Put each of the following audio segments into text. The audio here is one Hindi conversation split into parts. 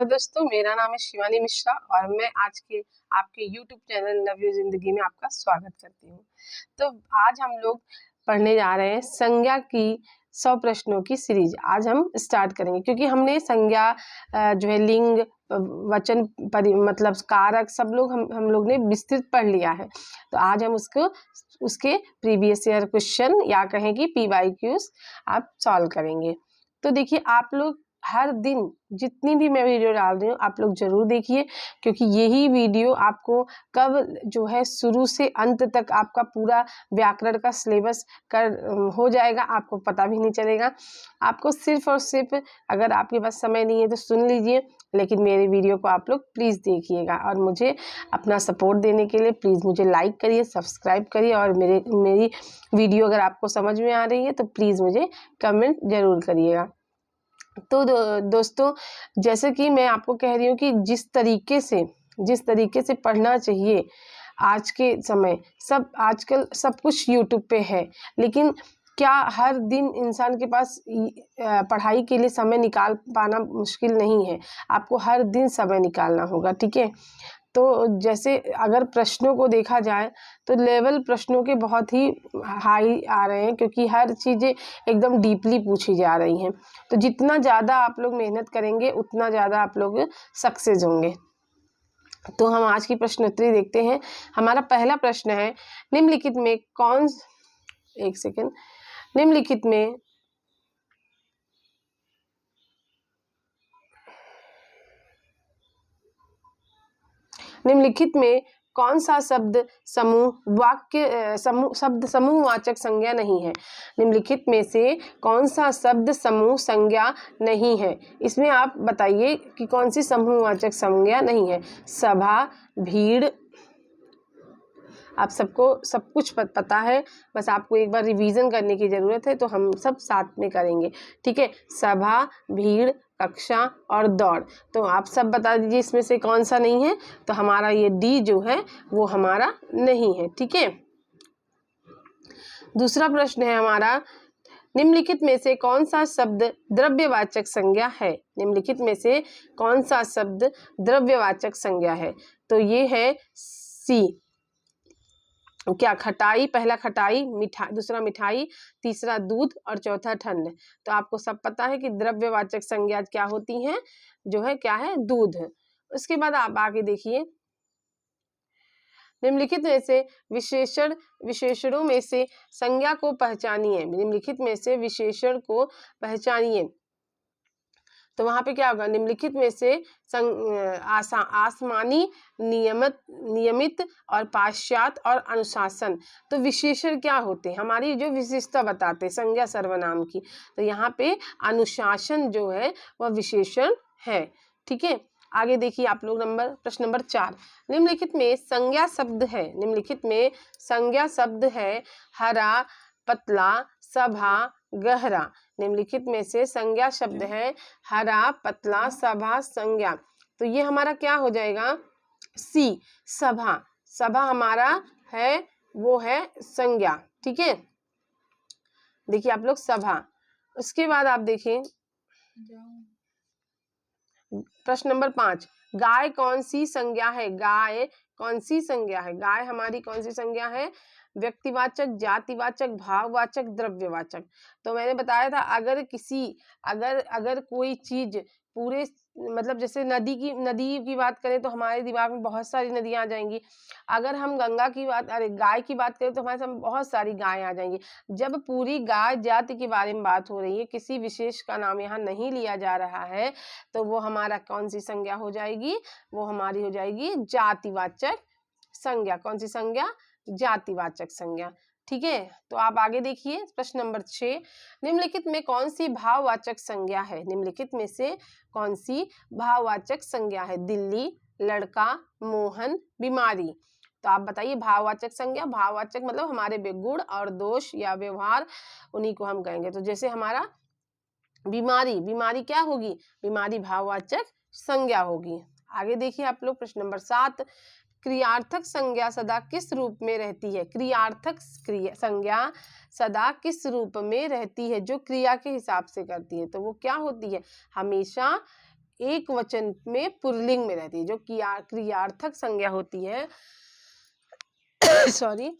तो दोस्तों, मेरा नाम है शिवानी मिश्रा और मैं आज के आपके YouTube चैनल लव यू जिंदगी में आपका स्वागत करती हूँ। तो आज हम लोग पढ़ने जा रहे हैं संज्ञा की 100 प्रश्नों की सीरीज। आज हम स्टार्ट करेंगे क्योंकि हमने संज्ञा जो है लिंग, वचन, मतलब कारक सब लोग हम लोग ने विस्तृत पढ़ लिया है। तो आज हम उसके प्रीवियस ईयर क्वेश्चन या कहें कि PYQs आप सॉल्व करेंगे। तो देखिए, आप लोग हर दिन जितनी भी मैं वीडियो डाल रही हूँ आप लोग जरूर देखिए, क्योंकि यही वीडियो आपको कब जो है शुरू से अंत तक आपका पूरा व्याकरण का सिलेबस हो जाएगा, आपको पता भी नहीं चलेगा। आपको सिर्फ और सिर्फ, अगर आपके पास समय नहीं है तो सुन लीजिए, लेकिन मेरे वीडियो को आप लोग प्लीज़ देखिएगा और मुझे अपना सपोर्ट देने के लिए प्लीज़ मुझे लाइक करिए, सब्सक्राइब करिए और मेरी वीडियो अगर आपको समझ में आ रही है तो प्लीज़ मुझे कमेंट ज़रूर करिएगा। तो दोस्तों, जैसे कि मैं आपको कह रही हूँ कि जिस तरीके से पढ़ना चाहिए आज के समय, आजकल सब कुछ यूट्यूब पे है, लेकिन क्या हर दिन इंसान के पास पढ़ाई के लिए समय निकाल पाना मुश्किल नहीं है। आपको हर दिन समय निकालना होगा, ठीक है। तो जैसे अगर प्रश्नों को देखा जाए तो लेवल प्रश्नों के बहुत ही हाई आ रहे हैं, क्योंकि हर चीज़ें एकदम डीपली पूछी जा रही हैं। तो जितना ज़्यादा आप लोग मेहनत करेंगे उतना ज़्यादा आप लोग सक्सेस होंगे। तो हम आज की प्रश्नोत्तरी देखते हैं। हमारा पहला प्रश्न है, निम्नलिखित में कौन एक सेकेंड निम्नलिखित में निम्नलिखित में कौन सा शब्द शब्द समूहवाचक संज्ञा नहीं है। निम्नलिखित में से कौन सा शब्द समूह संज्ञा नहीं है। इसमें आप बताइए कि कौन सी समूहवाचक संज्ञा नहीं है। सभा, भीड़, आप सबको सब कुछ पता है, बस आपको एक बार रिवीजन करने की ज़रूरत है, तो हम सब साथ में करेंगे, ठीक है। सभा, भीड़, कक्षा और दौड़। तो आप सब बता दीजिए इसमें से कौन सा नहीं है। तो हमारा ये डी जो है वो हमारा नहीं है, ठीक है। दूसरा प्रश्न है हमारा, निम्नलिखित में से कौन सा शब्द द्रव्यवाचक संज्ञा है। निम्नलिखित में से कौन सा शब्द द्रव्यवाचक संज्ञा है। तो ये है सी। क्या? खटाई। पहला खटाई, दूसरा मिठाई, तीसरा दूध और चौथा ठंड। तो आपको सब पता है कि द्रव्यवाचक संज्ञा क्या होती हैं, जो है क्या है, दूध। उसके बाद आप आगे देखिए, निम्नलिखित में से विशेषणों में से संज्ञा को पहचानिए। निम्नलिखित में से विशेषण को पहचानिए। तो वहां पे क्या होगा, निम्नलिखित में से आसमानी, नियमित और पाश्चात्य और अनुशासन। तो विशेषण क्या होते हैं, हमारी जो विशेषता बताते हैं संज्ञा सर्वनाम की। तो यहाँ पे अनुशासन जो है वह विशेषण है, ठीक है। आगे देखिए आप लोग प्रश्न नंबर 4। निम्नलिखित में संज्ञा शब्द है। निम्नलिखित में संज्ञा शब्द है हरा, पतला, सभा, गहरा। निम्नलिखित में से संज्ञा शब्द है हरा, पतला, सभा, संज्ञा। तो ये हमारा क्या हो जाएगा, सी, सभा। सभा हमारा है, वो है संज्ञा, ठीक है। देखिए आप लोग सभा। उसके बाद आप देखें प्रश्न नंबर 5, गाय कौन सी संज्ञा है। गाय कौन सी संज्ञा है। गाय हमारी कौन सी संज्ञा है, व्यक्तिवाचक, जातिवाचक, भाववाचक, द्रव्यवाचक। तो मैंने बताया था, अगर कोई चीज पूरे, मतलब जैसे नदी की बात करें तो हमारे दिमाग में बहुत सारी नदियां आ जाएंगी। अगर हम गाय की बात करें तो हमारे सामने बहुत सारी गायें आ जाएंगी। जब पूरी गाय जाति के बारे में बात हो रही है, किसी विशेष का नाम यहाँ नहीं लिया जा रहा है, तो वो हमारा कौन सी संज्ञा हो जाएगी, वो हमारी हो जाएगी जातिवाचक संज्ञा। कौन सी संज्ञा, जातिवाचक संज्ञा, ठीक है। तो आप आगे देखिए प्रश्न नंबर 6, निम्नलिखित में कौन सी भाववाचक संज्ञा है। निम्नलिखित में से कौन सी भाववाचक संज्ञा है। दिल्ली, लड़का, मोहन, बीमारी। तो आप बताइए भाववाचक संज्ञा। भाववाचक मतलब हमारे गुण और दोष या व्यवहार, उन्हीं को हम कहेंगे। तो जैसे हमारा बीमारी क्या होगी, बीमारी भाववाचक संज्ञा होगी। आगे देखिए आप लोग प्रश्न नंबर 7, क्रियार्थक संज्ञा सदा किस रूप में रहती है। क्रियार्थक संज्ञा सदा किस रूप में रहती है, जो क्रिया के हिसाब से करती है। तो वो क्या होती है, हमेशा एक वचन में पुल्लिंग में रहती है। जो क्रियार्थक संज्ञा होती है सॉरी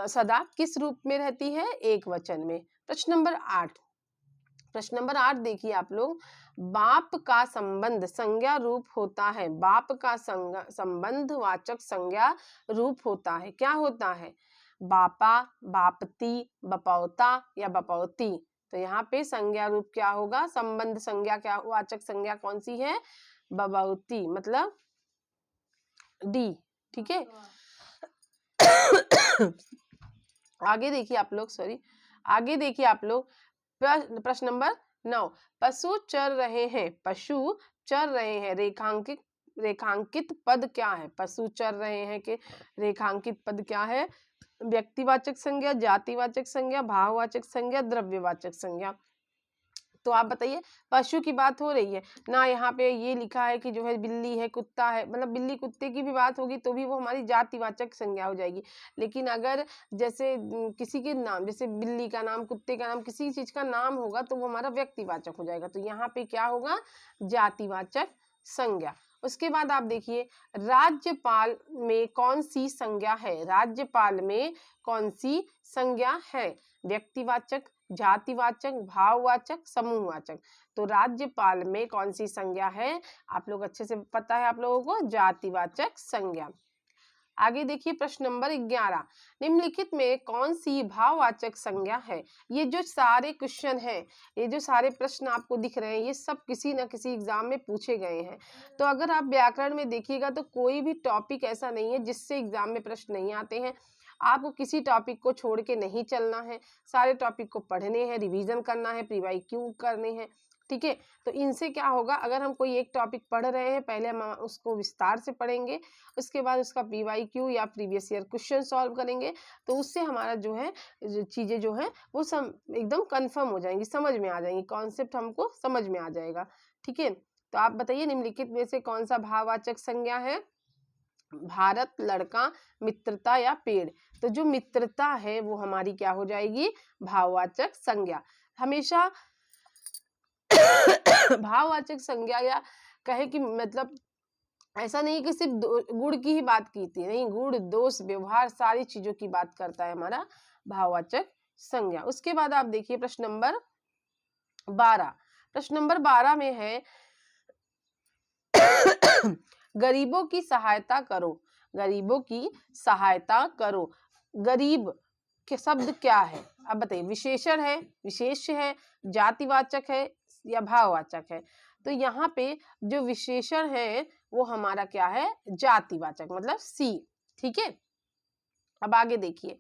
सदा किस रूप में रहती है? एक वचन में। प्रश्न नंबर 8, प्रश्न नंबर 8 देखिए आप लोग, बाप का संबंध संज्ञा रूप होता है। बाप का संबंध वाचक संज्ञा रूप होता है। क्या होता है? बापा, बापती, बपौता या बपौती। तो यहाँ पे संज्ञा रूप क्या होगा? संबंध संज्ञा क्या, वाचक संज्ञा कौन सी है? बबौती, मतलब डी। ठीक है आगे देखिए आप लोग, आगे देखिए आप लोग, प्रश्न नंबर 9, पशु चर रहे हैं। पशु चर रहे हैं, रेखांकित पद क्या है? पशु चर रहे हैं के रेखांकित पद क्या है? व्यक्तिवाचक संज्ञा, जातिवाचक संज्ञा, भाववाचक संज्ञा, द्रव्यवाचक संज्ञा। तो आप बताइए, पशु की बात हो रही है ना, यहाँ पे ये लिखा है कि जो है बिल्ली है, कुत्ता है, मतलब बिल्ली कुत्ते की भी बात होगी तो भी वो हमारी जातिवाचक संज्ञा हो जाएगी। लेकिन अगर जैसे किसी के नाम, जैसे बिल्ली का नाम, कुत्ते का नाम, किसी चीज का नाम होगा तो वो हमारा व्यक्तिवाचक हो जाएगा। तो यहाँ पे क्या होगा? जातिवाचक संज्ञा। उसके बाद आप देखिए, राज्यपाल में कौन सी संज्ञा है? राज्यपाल में कौन सी संज्ञा है? व्यक्तिवाचक, जातिवाचक, भाववाचक, समूहवाचक। तो राज्यपाल में कौन सी संज्ञा है? आप लोग अच्छे से पता है आप लोगों को, जातिवाचक संज्ञा। आगे देखिए प्रश्न नंबर 11, निम्नलिखित में कौन सी भाववाचक संज्ञा है? ये जो सारे क्वेश्चन हैं, ये जो सारे प्रश्न आपको दिख रहे हैं, ये सब किसी न किसी एग्जाम में पूछे गए हैं। तो अगर आप व्याकरण में देखिएगा तो कोई भी टॉपिक ऐसा नहीं है जिससे एग्जाम में प्रश्न नहीं आते हैं। आपको किसी टॉपिक को छोड़ के नहीं चलना है, सारे टॉपिक को पढ़ने हैं, रिवीजन करना है, प्रीवाईक्यू करने हैं। ठीक है, तो इनसे क्या होगा, अगर हम कोई एक टॉपिक पढ़ रहे हैं, पहले हम उसको विस्तार से पढ़ेंगे, उसके बाद उसका पीवाईक्यू या प्रीवियस ईयर क्वेश्चन सॉल्व करेंगे, तो उससे हमारा जो है चीजें जो है वो सब एकदम कंफर्म हो जाएंगी, समझ में आ जाएंगी, कॉन्सेप्ट हमको समझ में आ जाएगा। ठीक है, तो आप बताइए निम्नलिखित में से कौन सा भाववाचक संज्ञा है? भारत, लड़का, मित्रता या पेड़। तो जो मित्रता है वो हमारी क्या हो जाएगी? भाववाचक संज्ञा। हमेशा भाववाचक संज्ञा या कहे कि मतलब ऐसा नहीं कि सिर्फ गुण की ही बात की थी, नहीं, गुण, दोष, व्यवहार, सारी चीजों की बात करता है हमारा भाववाचक संज्ञा। उसके बाद आप देखिए प्रश्न नंबर 12, प्रश्न नंबर 12 में है गरीबों की सहायता करो। गरीबों की सहायता करो। गरीब के शब्द क्या है? अब बताइए, विशेषण है, विशेष है, जातिवाचक है या भाववाचक है? तो यहाँ पे जो विशेषण है वो हमारा क्या है? जातिवाचक, मतलब सी। ठीक है, अब आगे देखिए,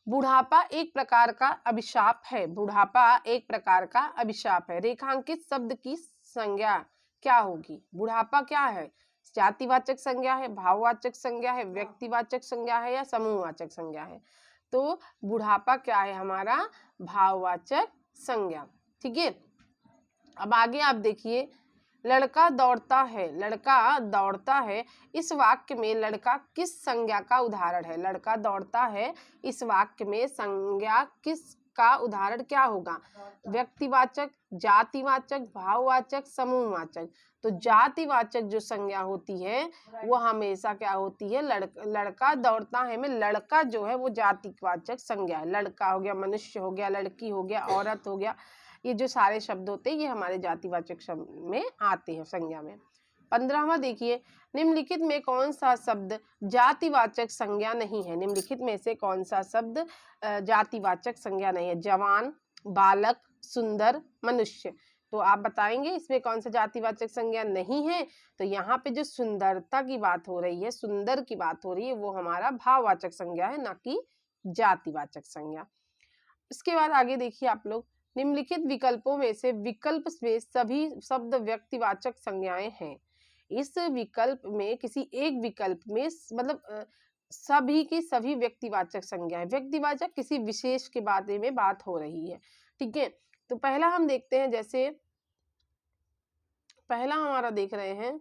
बुढ़ापा एक प्रकार का अभिशाप है। बुढ़ापा एक प्रकार का अभिशाप है। रेखांकित शब्द की संज्ञा क्या होगी? बुढ़ापा क्या है? जातिवाचक संज्ञा है, भाववाचक संज्ञा है, व्यक्तिवाचक संज्ञा है या समूहवाचक संज्ञा है? तो बुढ़ापा क्या है हमारा? भाववाचक संज्ञा। ठीक है, अब आगे आप देखिए, लड़का दौड़ता है। लड़का दौड़ता है, इस वाक्य में लड़का किस संज्ञा का उदाहरण है? लड़का दौड़ता है, इस वाक्य में संज्ञा किस का उदाहरण क्या होगा? व्यक्तिवाचक, जातिवाचक, भाववाचक, समूहवाचक। तो जातिवाचक जो संज्ञा होती है वो हमेशा क्या होती है? लड़का दौड़ता है में लड़का जो है वो जातिवाचक संज्ञा है। लड़का हो गया, मनुष्य हो गया, लड़की हो गया, औरत हो गया, ये जो सारे शब्द होते हैं ये हमारे जातिवाचक शब्द में आते हैं, संज्ञा में। 15वां देखिए, निम्नलिखित में कौन सा शब्द जातिवाचक संज्ञा नहीं है? निम्नलिखित में से कौन सा शब्द जातिवाचक संज्ञा नहीं है? जवान, बालक, सुंदर, मनुष्य। तो आप बताएंगे इसमें कौन सा जातिवाचक संज्ञा नहीं है? तो यहाँ पे जो सुंदरता की बात हो रही है, सुंदर की बात हो रही है, वो हमारा भाववाचक संज्ञा है, ना कि जातिवाचक संज्ञा। इसके बाद आगे देखिए आप लोग, निम्नलिखित विकल्पों में से विकल्प में सभी शब्द व्यक्तिवाचक संज्ञाएं हैं। इस विकल्प में किसी एक विकल्प में मतलब सभी की सभी व्यक्तिवाचक संज्ञाएं। व्यक्तिवाचक किसी विशेष के बारे में बात हो रही है। ठीक है, तो पहला हम देखते हैं, जैसे पहला हमारा देख रहे हैं,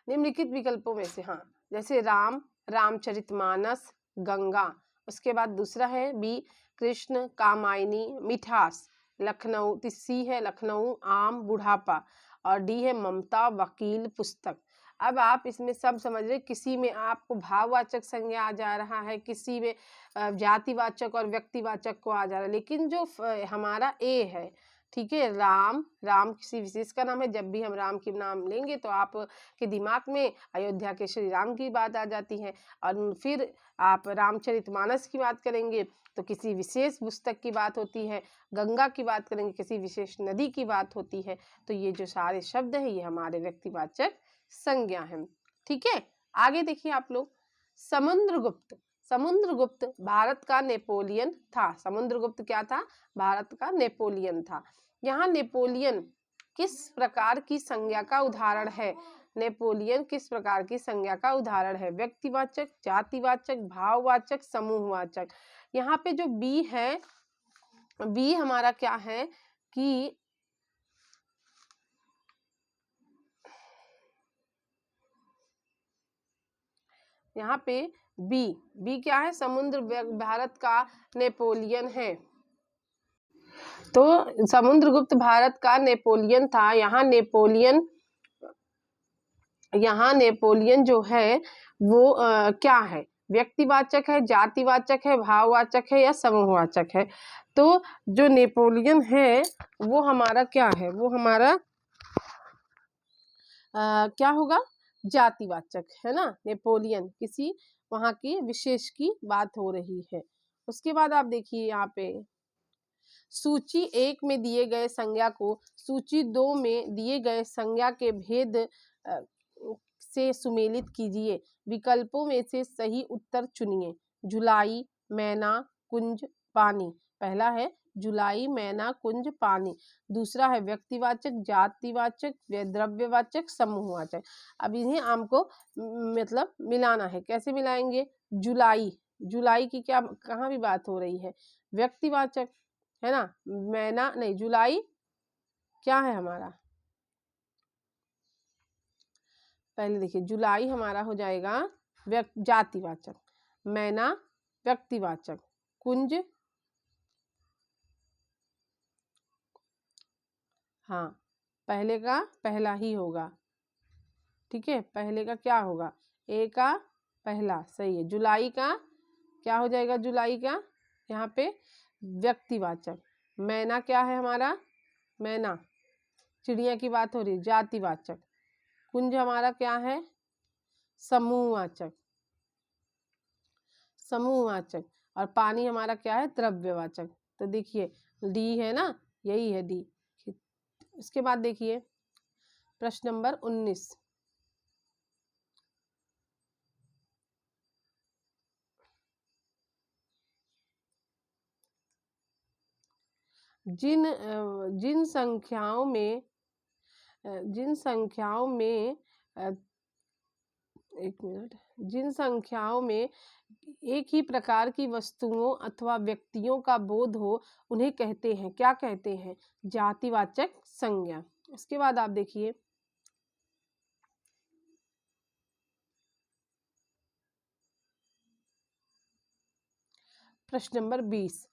निम्नलिखित विकल्पों में से, हाँ, जैसे राम, रामचरितमानस, गंगा, उसके बाद दूसरा है बी कृष्ण, कामायनी, मिठास, लखनऊ, सी है लखनऊ, आम, बुढ़ापा, और डी है ममता, वकील, पुस्तक। अब आप इसमें सब समझ रहे, किसी में आपको भाववाचक संज्ञा आ जा रहा है, किसी में जातिवाचक और व्यक्तिवाचक को आ जा रहा है, लेकिन जो हमारा ए है, ठीक है, राम, राम किसी विशेष का नाम है। जब भी हम राम के नाम लेंगे तो आपके दिमाग में अयोध्या के श्री राम की बात आ जाती है, और फिर आप रामचरितमानस की बात करेंगे तो किसी विशेष पुस्तक की बात होती है, गंगा की बात करेंगे किसी विशेष नदी की बात होती है। तो ये जो सारे शब्द है ये हमारे व्यक्तिवाचक संज्ञा है। ठीक है, आगे देखिए आप लोग, समुद्रगुप्त। समुद्रगुप्त भारत का नेपोलियन था। समुद्रगुप्त क्या था? भारत का नेपोलियन था। यहाँ नेपोलियन किस प्रकार की संज्ञा का उदाहरण है? नेपोलियन किस प्रकार की संज्ञा का उदाहरण है? व्यक्तिवाचक, जातिवाचक, भाववाचक, समूहवाचक। यहाँ पे जो बी है, बी हमारा क्या है कि यहाँ पे बी क्या है? समुद्र भारत का नेपोलियन है। तो समुद्रगुप्त भारत का नेपोलियन था। यहाँ नेपोलियन जो है वो क्या है? व्यक्तिवाचक है, जातिवाचक है, भाववाचक है या समूहवाचक है? तो जो नेपोलियन है वो हमारा क्या है? वो हमारा क्या होगा? जातिवाचक है ना। नेपोलियन किसी वहां की विशेष की बात हो रही है। उसके बाद आप देखिए यहाँ पे सूची 1 में दिए गए संज्ञा को सूची 2 में दिए गए संज्ञा के भेद से सुमेलित कीजिए। विकल्पों में से सही उत्तर चुनिए। जुलाई, मैना, कुंज, पानी। पहला है जुलाई, मैना, कुंज, पानी। दूसरा है व्यक्तिवाचक, जातिवाचक, द्रव्यवाचक, समूहवाचक। अब इन्हें हमको मतलब मिलाना है। कैसे मिलाएंगे? जुलाई, जुलाई की क्या कहाँ भी बात हो रही है? व्यक्तिवाचक है ना। मैना नहीं, जुलाई क्या है हमारा? पहले देखिए, जुलाई हमारा हो जाएगा जातिवाचक, मैना व्यक्तिवाचक, कुंज हाँ पहले का पहला ही होगा। ठीक है, पहले का क्या होगा? ए का पहला, सही है। जुलाई का क्या हो जाएगा? जुलाई का यहाँ पे व्यक्तिवाचक। मैना क्या है हमारा? मैना चिड़िया की बात हो रही है, जातिवाचक। कुंज हमारा क्या है? समूहवाचक, समूहवाचक। और पानी हमारा क्या है? द्रव्यवाचक। तो देखिए डी है ना, यही है डी। इसके बाद देखिए प्रश्न नंबर 19। जिन संख्याओं में एक मिनट, जिन संख्याओं में एक ही प्रकार की वस्तुओं अथवा व्यक्तियों का बोध हो उन्हें कहते हैं, क्या कहते हैं? जातिवाचक संज्ञा। इसके बाद आप देखिए प्रश्न नंबर 20।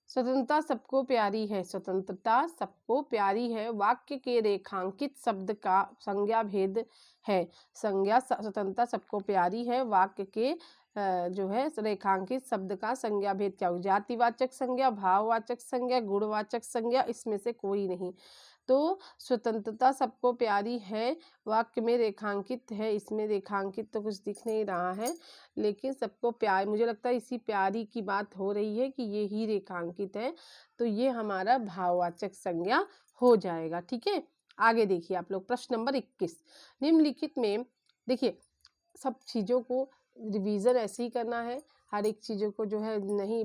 स्वतंत्रता सबको प्यारी है। स्वतंत्रता सबको प्यारी है वाक्य के रेखांकित शब्द का संज्ञा भेद है। संज्ञा स्वतंत्रता सबको प्यारी है वाक्य के जो है रेखांकित शब्द का संज्ञा भेद क्या हो? जातिवाचक संज्ञा, भाववाचक संज्ञा, गुणवाचक संज्ञा, इसमें से कोई नहीं। तो स्वतंत्रता सबको प्यारी है वाक्य में रेखांकित है, इसमें रेखांकित तो कुछ दिख नहीं रहा है, लेकिन सबको प्यार, मुझे लगता है इसी प्यारी की बात हो रही है कि ये ही रेखांकित है, तो ये हमारा भाववाचक संज्ञा हो जाएगा। ठीक है, आगे देखिए आप लोग प्रश्न नंबर 21। निम्नलिखित में देखिए सब चीज़ों को रिवीजन ऐसे ही करना है, हर एक चीज़ों को जो है नहीं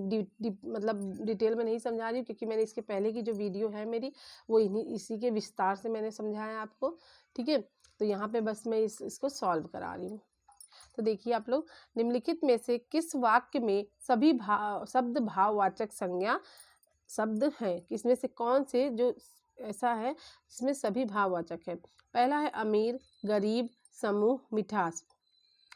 मतलब डिटेल में नहीं समझा रही हूँ, क्योंकि मैंने इसके पहले की जो वीडियो है मेरी वो इसी के विस्तार से मैंने समझाया आपको। ठीक है, तो यहाँ पे बस मैं इसको सॉल्व करा रही हूँ। तो देखिए आप लोग, निम्नलिखित में से किस वाक्य में सभी शब्द भाववाचक संज्ञा शब्द हैं? किसमें से कौन से जो ऐसा है इसमें सभी भाववाचक है? पहला है अमीर, गरीब, समूह, मिठास।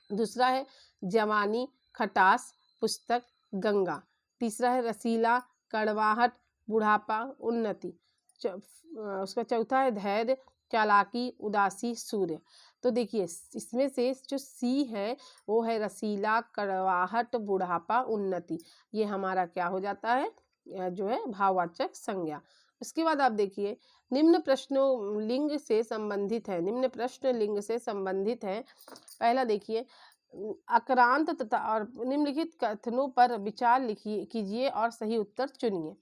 दूसरा है जवानी, खटास, पुस्तक, गंगा। तीसरा है रसीला, कड़वाहट, बुढ़ापा, उन्नति। उसका चौथा है धैर्य, चालाकी, उदासी, सूर्य। तो देखिए इसमें से जो सी है वो है रसीला, कड़वाहट, बुढ़ापा, उन्नति। ये हमारा क्या हो जाता है, जो है भाववाचक संज्ञा। उसके बाद आप देखिए निम्न प्रश्नों लिंग से संबंधित है, निम्न प्रश्न लिंग से संबंधित है। पहला देखिए आक्रांत तथा और निम्नलिखित कथनों पर विचार कीजिए और सही उत्तर चुनिए।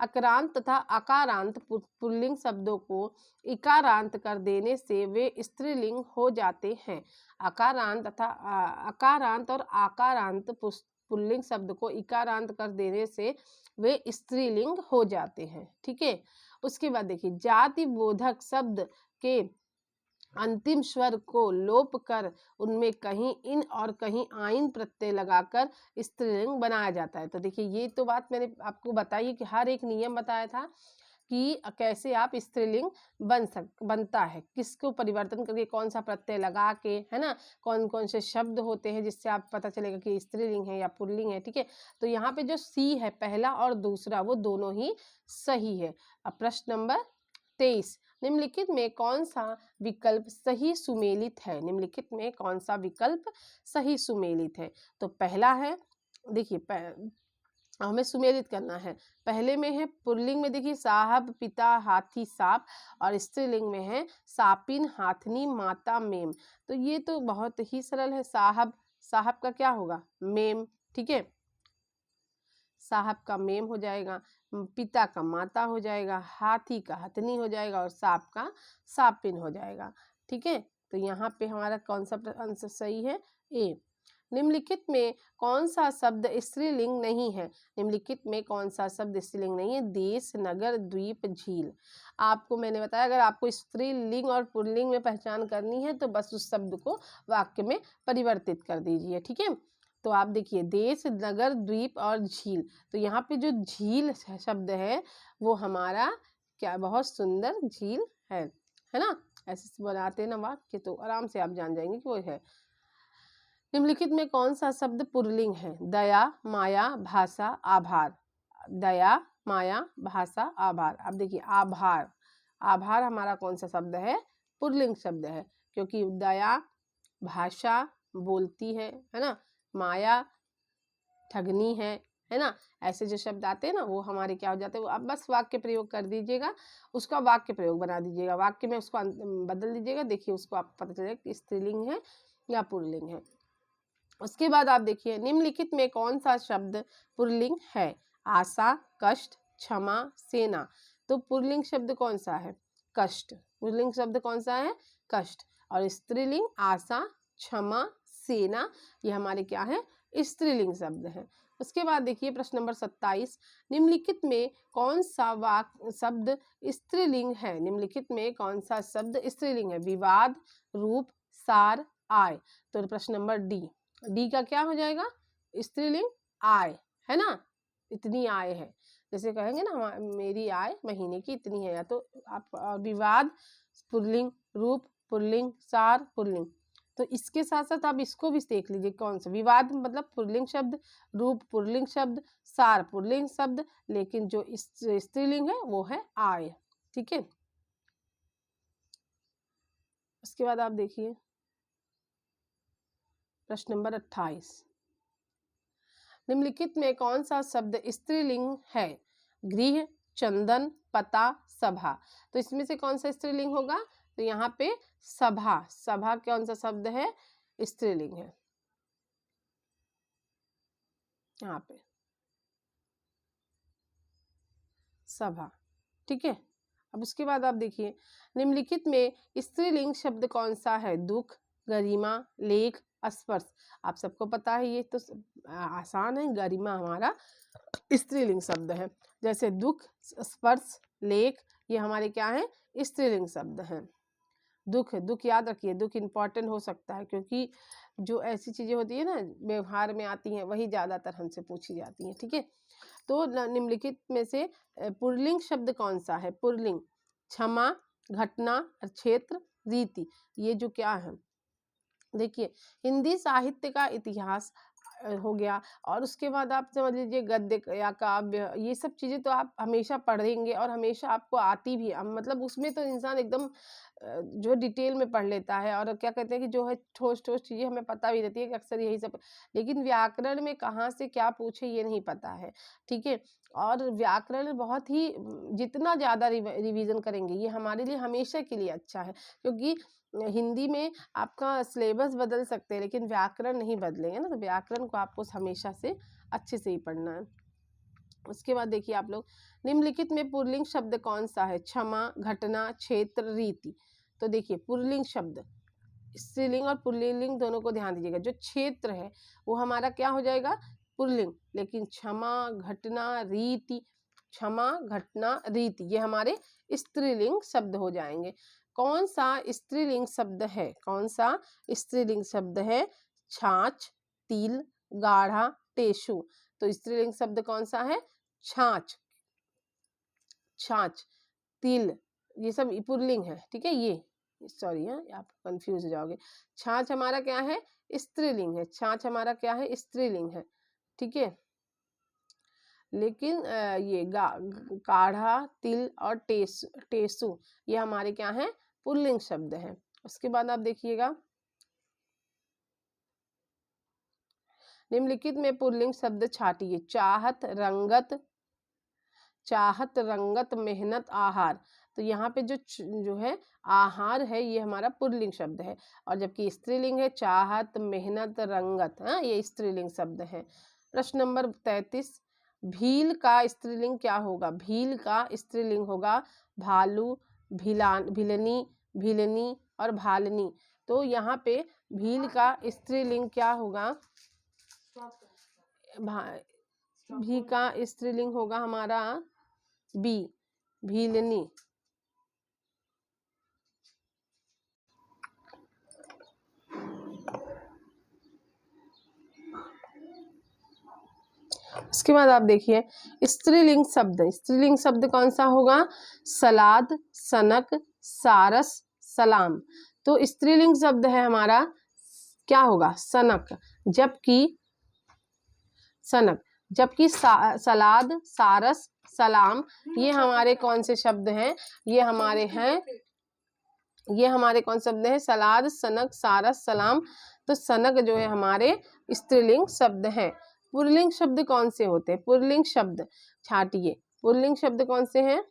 आक्रांत तथा अकारांत पुल्लिंग शब्दों को इकारांत कर देने से वे स्त्रीलिंग हो जाते हैं। अकारांत तथा अकारांत और आकारांत पुल्लिंग शब्द को इकारांत कर देने से वे स्त्रीलिंग हो जाते हैं। ठीक है। उसके बाद देखिए जाति बोधक शब्द के अंतिम स्वर को लोप कर उनमें कहीं इन और कहीं आइन प्रत्यय लगाकर स्त्रीलिंग बनाया जाता है। तो देखिए ये तो बात मैंने आपको बताई कि हर एक नियम बताया था कि कैसे आप स्त्रीलिंग बनता है, किसको परिवर्तन करके कौन सा प्रत्यय लगा के, है ना, कौन कौन से शब्द होते हैं जिससे आप पता चलेगा कि स्त्रीलिंग है या पुल्लिंग है। ठीक है। तो यहाँ पे जो सी है पहला और दूसरा वो दोनों ही सही है। अब प्रश्न नंबर 23, निम्नलिखित में कौन सा विकल्प सही सुमेलित है। निम्नलिखित में कौन सा विकल्प सही सुमेलित है। तो पहला है देखिए हमें सुमेलित करना है। पहले में है पुल्लिंग में देखिए साहब, पिता, हाथी, सांप, और स्त्रीलिंग में है सापिन, हाथनी, माता, मेम। तो ये तो बहुत ही सरल है। साहब, साहब का क्या होगा, मेम। ठीक है, साहब का मेम हो जाएगा, पिता का माता हो जाएगा, हाथी का हथनी हो जाएगा और सांप का सापिन हो जाएगा। ठीक है। तो यहाँ पे हमारा कौन सा आंसर सही है, ए। निम्नलिखित में कौन सा शब्द स्त्रीलिंग नहीं है। निम्नलिखित में कौन सा शब्द स्त्रीलिंग नहीं है, देश, नगर, द्वीप, झील। आपको मैंने बताया अगर आपको स्त्रीलिंग और पुल्लिंग में पहचान करनी है तो बस उस शब्द को वाक्य में परिवर्तित कर दीजिए। ठीक है। तो आप देखिए देश, नगर, द्वीप और झील। तो यहाँ पे जो झील शब्द है वो हमारा क्या, बहुत सुंदर झील है ना। ऐसे बनाते ना वाक्य तो आराम से आप जान जाएंगे कि वो है। निम्नलिखित में कौन सा शब्द पुल्लिंग है, दया, माया, भाषा, आभार। दया, माया, भाषा, आभार। अब देखिए आभार, आभार हमारा कौन सा शब्द है, पुल्लिंग शब्द है, क्योंकि दया भाषा बोलती है ना, माया ठगनी है ना। ऐसे जो शब्द आते हैं ना वो हमारे क्या हो जाते हैं, वो आप बस वाक्य प्रयोग कर दीजिएगा, उसका वाक्य प्रयोग बना दीजिएगा, वाक्य में उसको बदल दीजिएगा। देखिए उसको आप पता चलेगा कि स्त्रीलिंग है या पुल्लिंग है। उसके बाद आप देखिए निम्नलिखित में कौन सा शब्द पुल्लिंग है, आशा, कष्ट, क्षमा, सेना। तो पुल्लिंग शब्द कौन सा है, कष्ट। पुल्लिंग शब्द कौन सा है, कष्ट। और स्त्रीलिंग आशा, क्षमा, सेना, ये हमारे क्या है, स्त्रीलिंग शब्द है। उसके बाद देखिए प्रश्न नंबर 27, निम्नलिखित में कौन सा शब्द स्त्रीलिंग है। निम्नलिखित में कौन सा शब्द स्त्रीलिंग है, विवाद, रूप, सार, आय। तो प्रश्न नंबर डी, डी का क्या हो जाएगा, स्त्रीलिंग आय, है ना, इतनी आय है। जैसे कहेंगे ना मेरी आय महीने की इतनी है, या तो आप विवाद पुल्लिंग, रूप पुल्लिंग, सार पुल्लिंग। तो इसके साथ साथ आप इसको भी देख लीजिए कौन सा, विवाद मतलब पुल्लिंग शब्द, रूप पुल्लिंग शब्द, सार पुल्लिंग शब्द, लेकिन जो स्त्रीलिंग है वो है आय। ठीक है। उसके बाद आप देखिए प्रश्न नंबर 28, निम्नलिखित में कौन सा शब्द स्त्रीलिंग है, गृह, चंदन, पता, सभा। तो इसमें से कौन सा स्त्रीलिंग होगा, तो यहाँ पे सभा, सभा कौन सा शब्द है, स्त्रीलिंग है यहाँ पे सभा। ठीक है। अब उसके बाद आप देखिए निम्नलिखित में स्त्रीलिंग शब्द कौन सा है, दुख, गरिमा, लेख, स्पर्श। आप सबको पता है ये तो आसान है, गरिमा हमारा स्त्रीलिंग शब्द है। जैसे दुख, स्पर्श, लेख, ये हमारे क्या है, स्त्रीलिंग शब्द हैं। दुख, दुख याद रखिए, दुख इम्पॉर्टेंट हो सकता है क्योंकि जो ऐसी चीजें होती है ना व्यवहार में आती हैं वही ज्यादातर हमसे पूछी जाती हैं। ठीक है। तो निम्नलिखित में से पुल्लिंग शब्द कौन सा है, पुल्लिंग, क्षमा, घटना, क्षेत्र, रीति। ये जो क्या है देखिए हिंदी साहित्य का इतिहास हो गया। और उसके बाद आप समझ लीजिए गद्य या काव्य, ये सब चीज़ें तो आप हमेशा पढ़ेंगे और हमेशा आपको आती भी है। मतलब उसमें तो इंसान एकदम जो डिटेल में पढ़ लेता है, और क्या कहते हैं कि जो है ठोस-ठोस चीज़ें हमें पता भी रहती है कि अक्सर यही सब, लेकिन व्याकरण में कहाँ से क्या पूछे ये नहीं पता है, ठीक है? और व्याकरण बहुत ही जितना ज़्यादा रिवीज़न करेंगे ये हमारे लिए हमेशा के लिए अच्छा है, क्योंकि हिंदी में आपका सिलेबस बदल सकते हैं लेकिन व्याकरण नहीं बदलेंगे ना, तो व्याकरण को आपको हमेशा से अच्छे से ही पढ़ना है। उसके बाद देखिए आप लोग, निम्नलिखित में पुल्लिंग शब्द कौन सा है? क्षमा, घटना, क्षेत्र, रीति। तो देखिए पुल्लिंग शब्द, स्त्रीलिंग और पुल्लिंग दोनों को ध्यान दीजिएगा। जो क्षेत्र है वो हमारा क्या हो जाएगा? पुल्लिंग, लेकिन क्षमा, घटना, रीति, क्षमा, घटना, रीति ये हमारे स्त्रीलिंग शब्द हो जाएंगे। कौन सा स्त्रीलिंग शब्द है? कौन सा स्त्रीलिंग शब्द है? छाछ, तिल, गाढ़ा, टेसु। तो स्त्रीलिंग शब्द कौन सा है? छाछ, छाछ, तिल, ये सब पुल्लिंग है, ठीक है? ये सॉरी है, आप कंफ्यूज हो जाओगे। छाछ हमारा क्या है? स्त्रीलिंग है। छाछ हमारा क्या है? स्त्रीलिंग है, ठीक है? लेकिन ये काढ़ा, तिल और टेसु ये हमारे क्या है? पुल्लिंग शब्द हैं। उसके बाद आप देखिएगा, निम्नलिखित में पुल्लिंग शब्द छाटिए। चाहत, रंगत, चाहत, रंगत, मेहनत, आहार। तो यहाँ पे जो है आहार है ये हमारा पुल्लिंग शब्द है, और जबकि स्त्रीलिंग है चाहत, मेहनत, रंगत, हाँ ये स्त्रीलिंग शब्द है। प्रश्न नंबर 33, भील का स्त्रीलिंग क्या होगा? भील का स्त्रीलिंग होगा भालू, भिलनी, भिलनी और भालनी। तो यहाँ पे भील का स्त्रीलिंग क्या होगा? भी का स्त्रीलिंग होगा हमारा बी, भीलनी। उसके बाद आप देखिए स्त्रीलिंग शब्द, स्त्रीलिंग शब्द कौन सा होगा? सलाद, सनक, सारस, सलाम। तो स्त्रीलिंग शब्द है हमारा क्या होगा? सनक, जबकि सनक, जबकि सलाद, सारस, सलाम ये हमारे कौन से शब्द हैं? ये हमारे हैं, ये हमारे कौन शब्द हैं? सलाद, सनक, सारस, सलाम। तो सनक जो है हमारे स्त्रीलिंग शब्द हैं। पुल्लिंग शब्द कौन से होते हैं? पुल्लिंग शब्द छाटिए, पुल्लिंग शब्द कौन से हैं?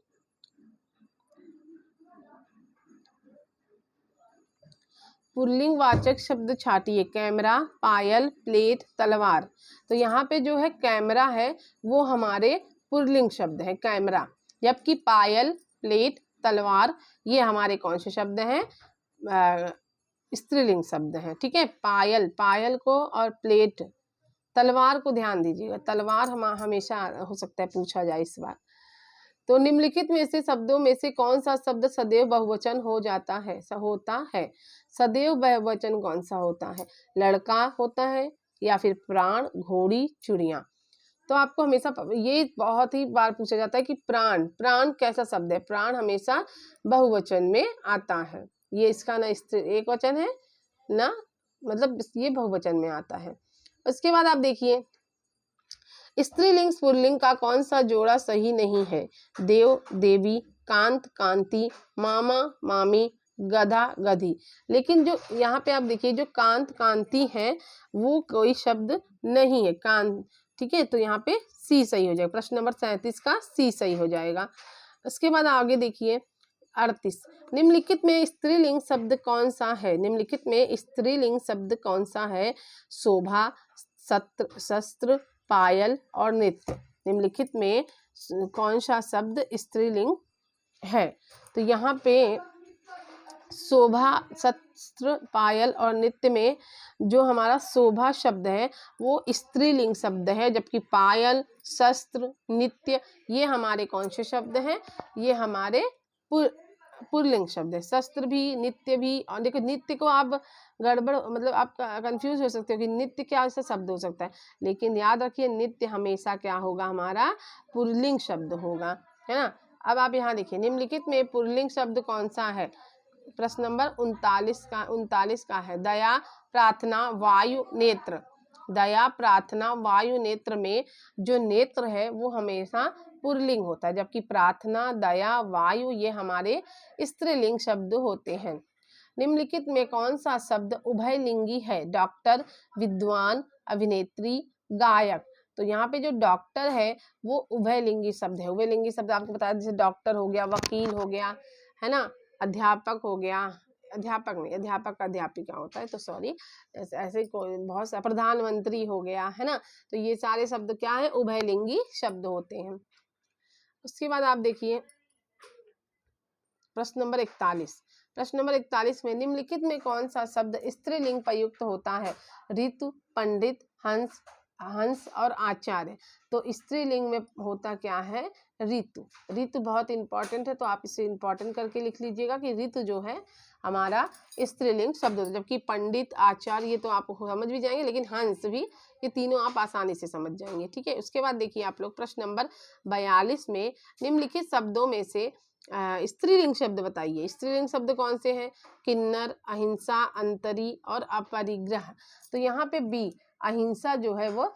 पुल्लिंग वाचक शब्द छाटिए। कैमरा, पायल, प्लेट, तलवार। तो यहाँ पे जो है कैमरा है वो हमारे पुल्लिंग शब्द है, कैमरा, जबकि पायल, प्लेट, तलवार ये हमारे कौन से शब्द हैं? स्त्रीलिंग शब्द हैं, ठीक है? पायल, पायल को, और प्लेट, तलवार को ध्यान दीजिएगा, तलवार हम हमेशा हो सकता है पूछा जाए इस बार। तो निम्नलिखित में से शब्दों में से कौन सा शब्द सदैव बहुवचन हो जाता है? होता है, सदैव बहुवचन कौन सा होता है? लड़का होता है, या फिर प्राण, घोड़ी, चिड़िया। तो आपको हमेशा ये बहुत ही बार पूछा जाता है कि प्राण, प्राण कैसा शब्द है? प्राण हमेशा बहुवचन में आता है, ये इसका ना एक वचन है ना, मतलब ये बहुवचन में आता है। उसके बाद आप देखिए स्त्रीलिंग पुल्लिंग का कौन सा जोड़ा सही नहीं है? देव, देवी, कांत, कांति, मामा, मामी, गधा, गधी। लेकिन जो यहाँ पे आप देखिए जो कांत, कांति है वो कोई शब्द नहीं है, कांत, ठीक है? तो यहाँ पे सी सही हो जाएगा, प्रश्न नंबर 37 का सी सही हो जाएगा। उसके बाद आगे देखिए 38, निम्नलिखित में स्त्रीलिंग शब्द कौन सा है? निम्नलिखित में स्त्रीलिंग शब्द कौन सा है? शोभा, सत्र, शस्त्र, पायल और नृत्य। निम्नलिखित में कौन सा शब्द स्त्रीलिंग है? तो यहाँ पे शोभा, शस्त्र, पायल और नृत्य में जो हमारा शोभा शब्द है वो स्त्रीलिंग शब्द है, जबकि पायल, शस्त्र, नृत्य ये हमारे कौन से शब्द हैं? ये हमारे पुल्लिंग शब्द है। शस्त्र भी, नृत्य भी, और देखो नृत्य को आप गड़बड़, मतलब आप कंफ्यूज हो सकते हो कि नृत्य क्या ऐसा शब्द हो सकता है, लेकिन याद रखिए नृत्य हमेशा क्या होगा? हमारा पुल्लिंग शब्द होगा, है ना? अब आप यहाँ देखिए निम्नलिखित में पुल्लिंग शब्द कौन सा है? प्रश्न नंबर 39 का है दया, प्रार्थना, वायु, नेत्र। दया, प्रार्थना, वायु, नेत्र में जो नेत्र है वो हमेशा पुल्लिंग होता है, जबकि प्रार्थना, दया, वायु ये हमारे स्त्रीलिंग शब्द होते हैं। निम्नलिखित में कौन सा शब्द उभयलिंगी है? डॉक्टर, विद्वान, अभिनेत्री, गायक। तो यहाँ पे जो डॉक्टर है वो उभयलिंगी शब्द है। उभयलिंगी शब्द आपको बताया, जैसे डॉक्टर हो गया, वकील हो गया, है ना, अध्यापक हो गया, अध्यापक नहीं, अध्यापक का अध्यापिका होता है, तो सॉरी, ऐसे कोई बहुत सा, प्रधानमंत्री हो गया, है ना, तो ये सारे शब्द क्या है? उभयलिंगी शब्द होते हैं। उसके बाद आप देखिए प्रश्न नंबर 41। प्रश्न नंबर 41 में निम्नलिखित में कौन सा शब्द स्त्रीलिंग प्रयुक्त होता है? ऋतु, पंडित, हंस, हंस और आचार्य। तो स्त्रीलिंग में होता क्या है? ऋतु। ऋतु बहुत इंपॉर्टेंट है, तो आप इसे इंपॉर्टेंट करके लिख लीजिएगा कि ऋतु जो है हमारा स्त्रीलिंग शब्द होता है, जबकि पंडित, आचार्य ये तो आप समझ भी जाएंगे, लेकिन हंस भी, ये तीनों आप आसानी से समझ जाएंगे। ठीक है, उसके बाद देखिए आप लोग प्रश्न नंबर 42 में निम्नलिखित शब्दों में से स्त्रीलिंग शब्द बताइए। स्त्रीलिंग शब्द कौन से हैं? किन्नर, अहिंसा, अंतरी और अपरिग्रह। तो यहाँ पे बी, अहिंसा जो है वो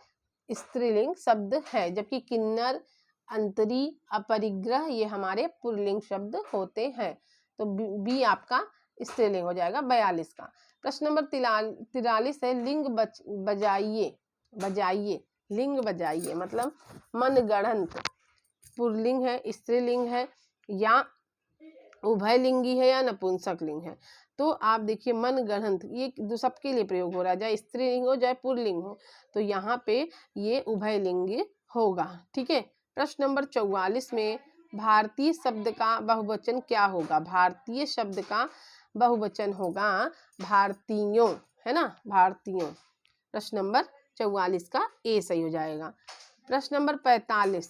स्त्रीलिंग शब्द है, जबकि किन्नर, अंतरी, अपरिग्रह ये हमारे पुल्लिंग शब्द होते हैं। तो बी आपका स्त्रीलिंग हो जाएगा 42 का। प्रश्न नंबर 43 है लिंग बजाइए। बजाइए, लिंग बजाइए मतलब मनगढ़ंत पुल्लिंग है, स्त्रीलिंग है, या उभयलिंगी है, या नपुंसक लिंग है। तो आप देखिए मनगढ़ंत, ये सबके लिए प्रयोग हो रहा है, चाहे स्त्रीलिंग हो चाहे पुल्लिंग हो, तो यहाँ पे ये उभयलिंगी होगा। ठीक है, प्रश्न नंबर 44 में भारतीय शब्द का बहुवचन क्या होगा? भारतीय शब्द का बहुवचन होगा भारतीयों, है ना, भारतीयों। प्रश्न नंबर 44 का ए सही हो जाएगा। प्रश्न नंबर 45,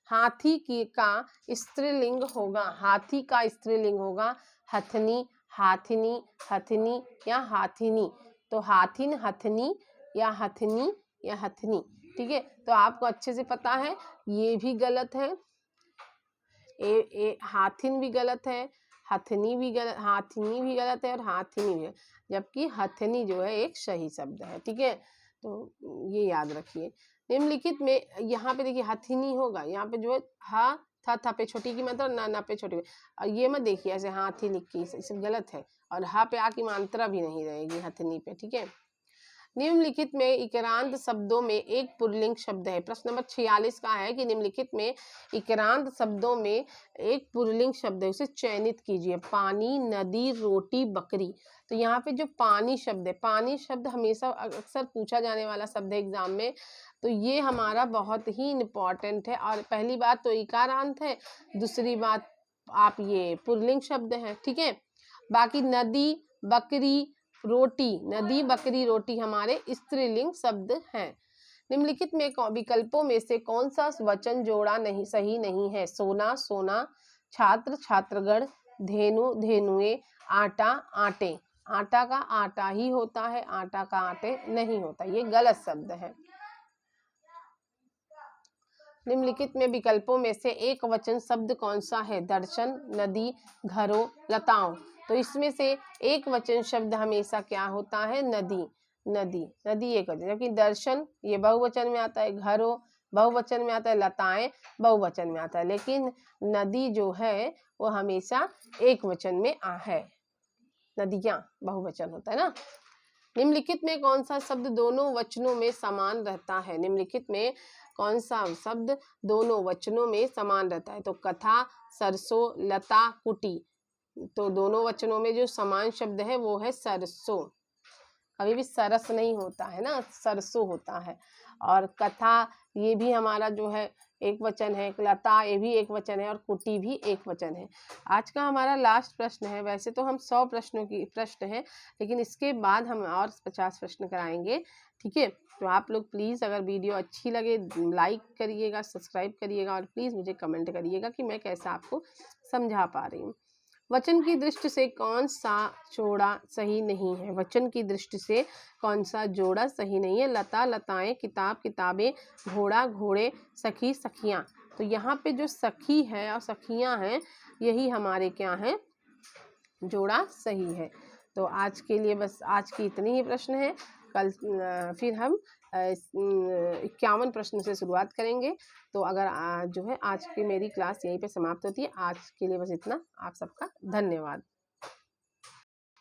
हाथी की का स्त्रीलिंग होगा? हाथी का स्त्रीलिंग होगा हथनी, हाथिनी, हथनी या हाथिनी। तो हाथिन, हथनी या हथनी या हथनी। ठीक है, तो आपको अच्छे से पता है ये भी गलत है, हाथिन भी गलत है, हथनी भी गलत, हाथिनी भी गलत है और हाथिनी भी, जबकि हथनी जो है एक सही शब्द है। ठीक है, तो ये याद रखिए। निम्नलिखित में यहाँ पे देखिए हथिनी होगा, यहाँ पे जो है हा था पे छोटी की मात्रा, ना पे छोटी, और ये मत देखिए ऐसे हाथी लिख के, इसे गलत है, और हा पे आ की मात्रा भी नहीं रहेगी हथनी पे। ठीक है, निम्नलिखित में इक्रांत शब्दों में एक पुल्लिंग शब्द है। प्रश्न नंबर 46 का है कि निम्नलिखित में इक्रांत शब्दों में एक पुल्लिंग शब्द है, उसे चयनित कीजिए। पानी, नदी, रोटी, बकरी। तो यहाँ पे जो पानी शब्द है, पानी शब्द हमेशा अक्सर पूछा जाने वाला शब्द है एग्जाम में, तो ये हमारा बहुत ही इम्पोर्टेंट है। और पहली बात तो इकारांत है, दूसरी बात आप ये पुल्लिंग शब्द है। ठीक है, बाकी नदी, बकरी, रोटी, नदी, बकरी, रोटी हमारे स्त्रीलिंग शब्द हैं। निम्नलिखित में विकल्पों में से कौन सा वचन जोड़ा नहीं सही नहीं है? सोना, सोना, छात्र, छात्रगण, धेनु, धेनुए, आटा, आटे। आटा का आटा ही होता है, आटा का आटे नहीं होता, ये गलत शब्द है। निम्नलिखित में विकल्पों में से एक वचन शब्द कौन सा है? दर्शन, नदी, घरों, लताओं। तो इसमें से एक वचन शब्द हमेशा क्या होता है? नदी। नदी, नदी एक वचन, जबकि दर्शन ये बहुवचन में आता है, घरों बहुवचन में आता है, लताएं बहुवचन में आता है, लेकिन नदी जो है वो हमेशा एक वचन में है, नदियां बहुवचन होता है ना। निम्नलिखित में कौन सा शब्द दोनों वचनों में समान रहता है? निम्नलिखित में कौन सा शब्द दोनों वचनों में समान रहता है? तो कथा, सरसों, लता, कुटी। तो दोनों वचनों में जो समान शब्द है वो है सरसों। कभी भी सरस नहीं होता है ना, सरसों होता है। और कथा ये भी हमारा जो है एक वचन है, लता ये भी एक वचन है, और कुटी भी एक वचन है। आज का हमारा लास्ट प्रश्न है, वैसे तो हम 100 प्रश्नों की प्रश्न है, लेकिन इसके बाद हम और 50 प्रश्न कराएंगे। ठीक है, तो आप लोग प्लीज़ अगर वीडियो अच्छी लगे लाइक करिएगा, सब्सक्राइब करिएगा, और प्लीज़ मुझे कमेंट करिएगा कि मैं कैसा आपको समझा पा रही हूँ। वचन की दृष्टि से कौन सा जोड़ा सही नहीं है? वचन की दृष्टि से कौन सा जोड़ा सही नहीं है? लता, लताएं, किताब, किताबें, घोड़ा, घोड़े, सखी, सखियां। तो यहाँ पे जो सखी है और सखियां हैं यही हमारे क्या हैं? जोड़ा सही है। तो आज के लिए बस आज की इतनी ही प्रश्न है, कल फिर हम 51 प्रश्न से शुरुआत करेंगे। तो अगर जो है आज की मेरी क्लास यहीं पे समाप्त होती है। आज के लिए बस इतना। आप सबका धन्यवाद।